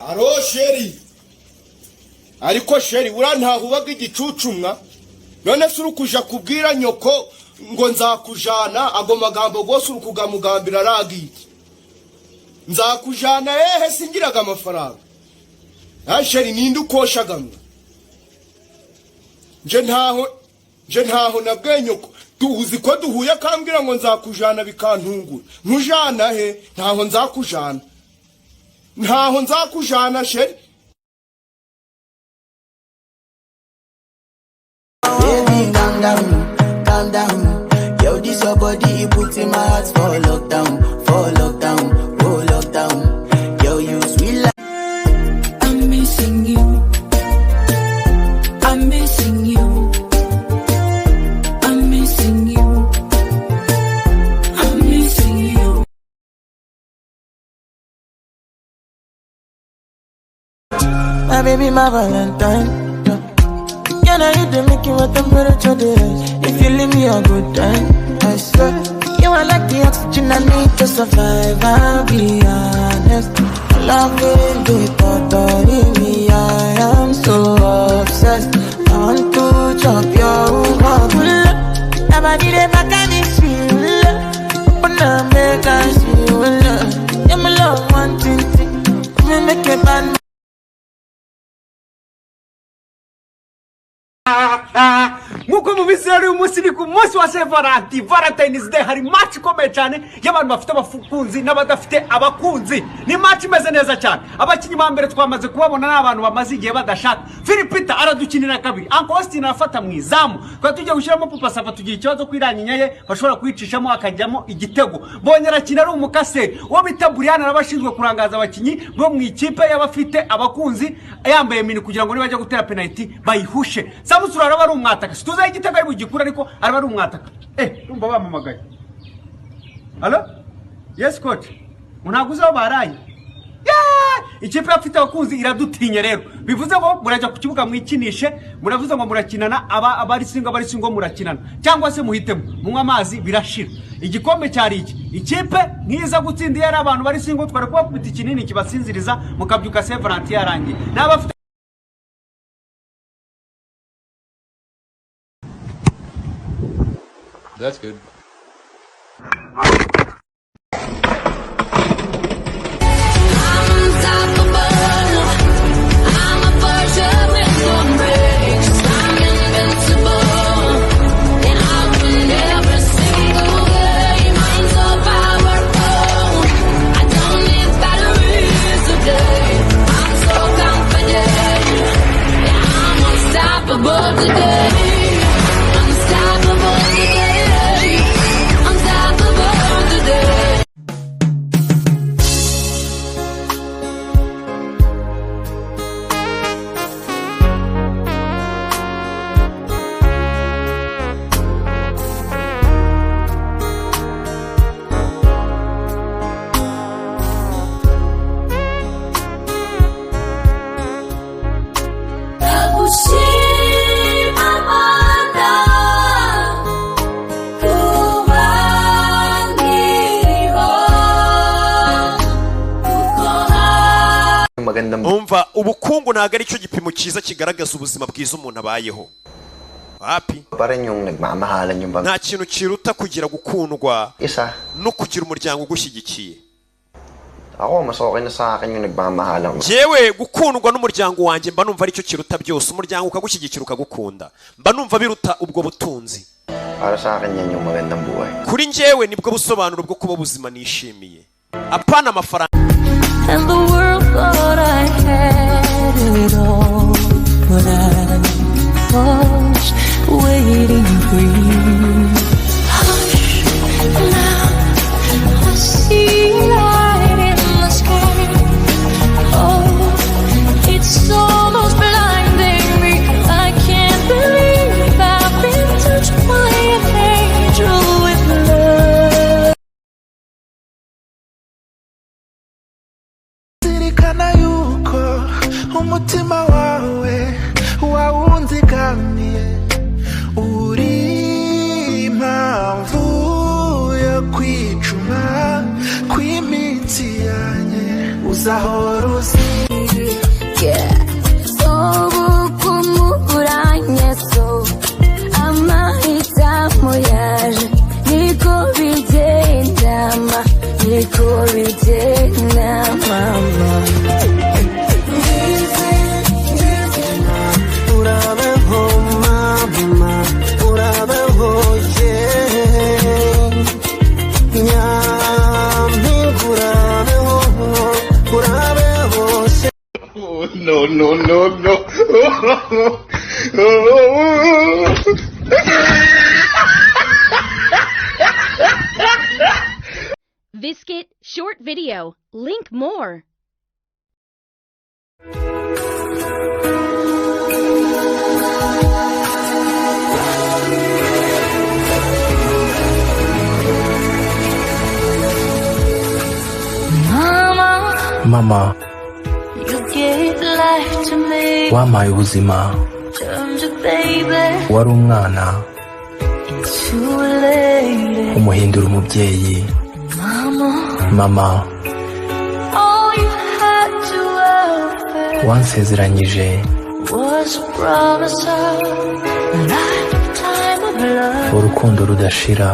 Aro sheri. Ariko sheri urantahubaga igicucumwa. None se urukuja kubwira nyoko ngo nzakujana ago magambo gose urukugamugambira ragiki. Nzakujana singiraga amafaranga. Sheri ninde ukoshagamwe. Je ntaho nabwe nyoko. Tuzi ko duhuye akambwira ngo nzakujana bikantungura. Ntujana ntaho nzakujana. Ntaho nzakujana sheri. Baby, calm down. Yo, this your body, it puts in my heart for lockdown, oh lockdown. Yo, you sweet like I'm missing you. I'm missing you. I'm missing you. I'm missing you. my baby, my Valentine. Can I hit the making what temperature there? If you leave me a good time, I swear. You are like the oxygen I need to survive, I'll be honest. Love it, totally me, I am so obsessed. I want to chop your heart. Nobody never can this feel. But now make us feel. Yeah, my love, one thing. Me make a bad. Nkuko mubizi rero uyu munsi ni ku munsi wa Valentine's Day, hari match ikomeye cyane y'abantu bafite abakunzi n'abadafite abakunzi. Ni match imeze neza cyane. Abakinyi ba mbere twamaze kubabona n'abantu bamaze igihe badashaka. Philipita aradukinira kabiri, Uncle Austin arafata mu izamu. Kwa tujye gushiramo Papa Safa tugiye ikibazo kwiranyinya ye bashobora kwicishamo akajyamo igitego. Bonyera kina ari umukase wo bita Brian arabashinzwe kurangaza abakinyi bo mu ikipe y'abafite abakunzi yambaye mini kugira ngo nibajya gutera penalty bayihushe. Samusura araba ari umwataka. Tuzaye igitego ari bugikura ariko araba ari umwataka. Urumva bamamagaye. Allo? Yes coach. Unaguza baraye. Ikipe afite abakunzi iradutinya rero. Bivuze ngo murajya ku kibuga mwikinishe, muravuze ngo murakinana abari singo murakinana. Cyangwa se muhitemo munywa amazi birashira. Igikombe cyari iki. Ikipe nkiza gutsinda yari abantu bari singo twari kubafite ikinini kibasinziriza mukabyuka Saint Valentin yarangiye. N'abafite That's good. Umva ubukungu ntago ari cyo gipimo cyiza kigaragaza ubuzima bwiza umuntu abayeho. Wapi? Nta kintu kiruta kugira gukundwa no kugira umuryango ugushyigikiye. Jewe gukundwa n'umuryango wanjye mba numva ari cyo kiruta byose. Umuryango ukagushyigikira ukagukunda mba numva biruta ubwo butunzi. Kuri njyewe nibwo busobanuro bwo kuba ubuzima nishimiye. Apana amafaranga. And the world thought I had it all, but I was waiting for you. Hush, now I see light in the sky. Oh, it's almost blinding me. I can't believe I've been touched by an angel with love. umutima wawe wawunzigamiye uri impamvu yo kwicuma kw'iminsi yanjye uzahora uzi Visket short video. Link more. Mama, You gave life to me. wampaye ubuzima, Turned a baby wari umwana, into a lady. umuhindura umubyeyi. Mama, All you had to offer wansezeranyije was a promise of a lifetime of love. urukundo rudashira.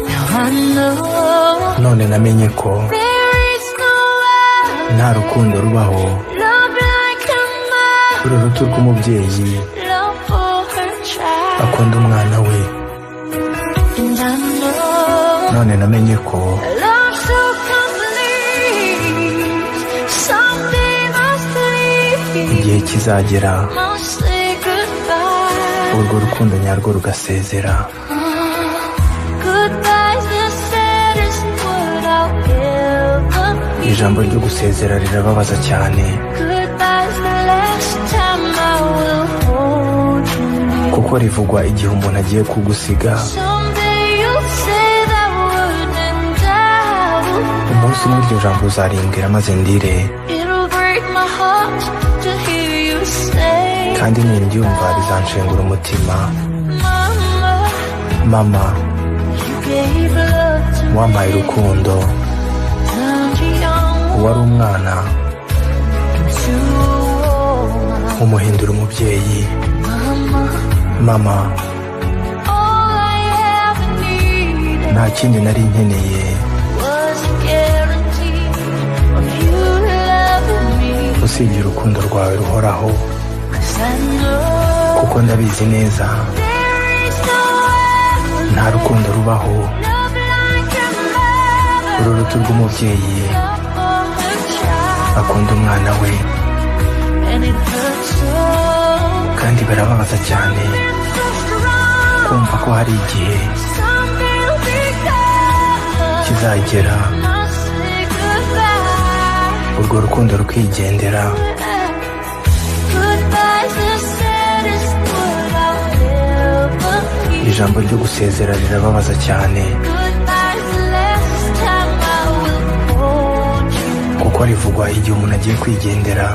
Now I know None namenye ko there is no other nta rukundo rubaho love like a mother, urubuto rw'umubyeyi love for her child. akunda umwana we. And I know None namenye ko love so complete, someday must leave, igihe kizagera must say goodbye. urwo rukundo nyarwo rugasezera. Goodbye's the saddest word I'll ever hear. Ijambo ryo gusezera rirababaza cyane Goodbye's the last time I will hold you near. kuko rivugwa igihe umuntu agiye kugusiga. Someday you'll say that word and I will. Umunsi umwe iryo jambo uzarimbwira maze ndire, It'll break my heart to hear you say, kandi nindyumva rizanshengura umutima. Mama, Mama, you gave love to me. wampaye urukundo, Turned you young wari umwana, into a woman. umuhindura umubyeyi. Mama, Mama, all I ever needed nta kindi nari nkeneye was a guarantee of you loving me. usibye urukundo rwawe ruhoraho, 'Cause I know kuko ndabizi neza there is no other nta rukundo rubaho love like a mother, urubuto rw'umubyeyi love for her child. akunda umwana we. And it hurts so, Kandi birababaza cyane so strong. kumva ko hari igihe Someday you'll be gone. kizagera Must say goodbye. urwo rukundo rukigendera. Goodbye's the saddest word I'll ever hear. Ijambo ryo gusezera rirababaza cyane Goodbye's the last time I will hold you. kuko rivugwa igihe umuntu agiye kwigendera.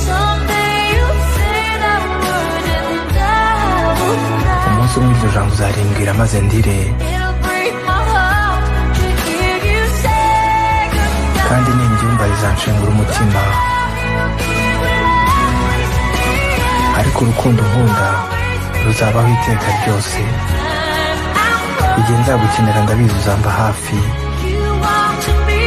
Someday you'll say that word and I will cry. Umunsi umwe iryo jambo uzarimbwira maze ndire, It'll break my heart to hear you say goodbye. kandi nindyumva rizanshengura umutima. Ariko urukundo nkunda ruzabaho iteka ryose. Igihe nzagukenera ndabizi uzamba hafi, You want to be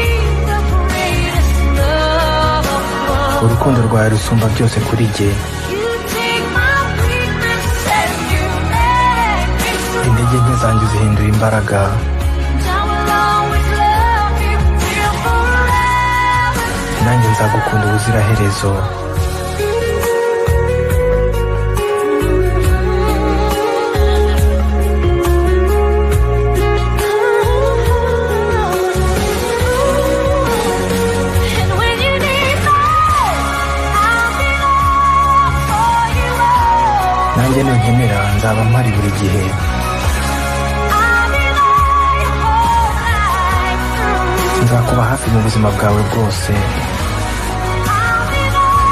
the greatest love of all. urukundo rwawe rusumba byose kuri jye. You take my weakness and you make me strong. Intege nke zanjye zihindura imbaraga, I will always love you till forever. nanjye nzagukunda ubuziraherezo. And when you need me, I'll be there for you all. Nanjye nunkenera nzaba mpari buri gihe. I'll be there your whole life through. Nzakuba hafi mu buzima bwawe bwose. I'll be there,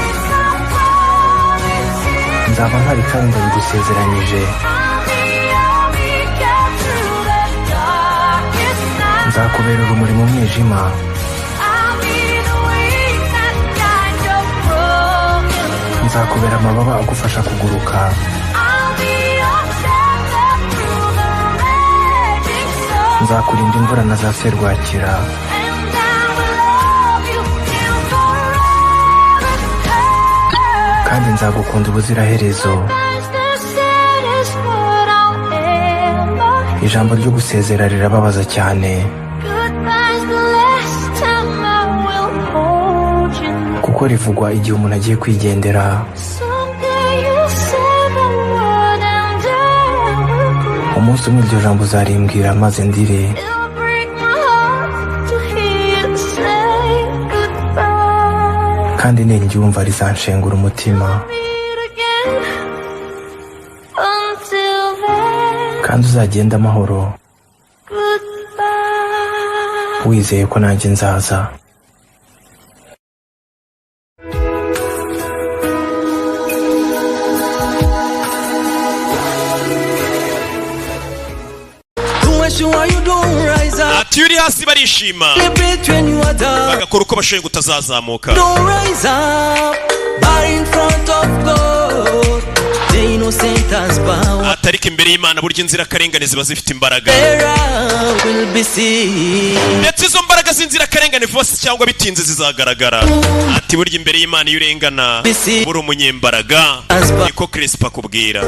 it's a promise. Nzaba mpari kandi ndabigusezeranyije. I'll be your beacon through the darkest night. Nzakubera urumuri mu mwijima, I'll be the wings that guide your broken heart. nzakubera amababa agufasha kuguruka. I'll be your shelter through the raging storm. Nzakurinda imvura na za serwakira, And I will love you till forever. kandi nzagukunda ubuziraherezo. That's the saddest word I'll ever hear. Ijambo ryo gusezera rirababaza cyane Goodbye's the last time I will hold you. kuko rivugwa igihe umuntu agiye kwigendera. Umunsi umwe iryo jambo uzarimbwira maze ndire. Kandi niryumva rizanshengura umutima. Kandi uzagenda amahoro wizeye ko nanjye nzaza. ati uri hasi barishima bagakora uko bashoboye gutazazamuka. atariko imbere y'Imana burya inzirakarengane ziba zifite imbaraga, ndetse izo mbaraga z'inzirakarengane vose cyangwa bitinze zizagaragara. ati burya imbere y'Imana iyo urengana buri umunyembaraga, niko Crispa akubwira.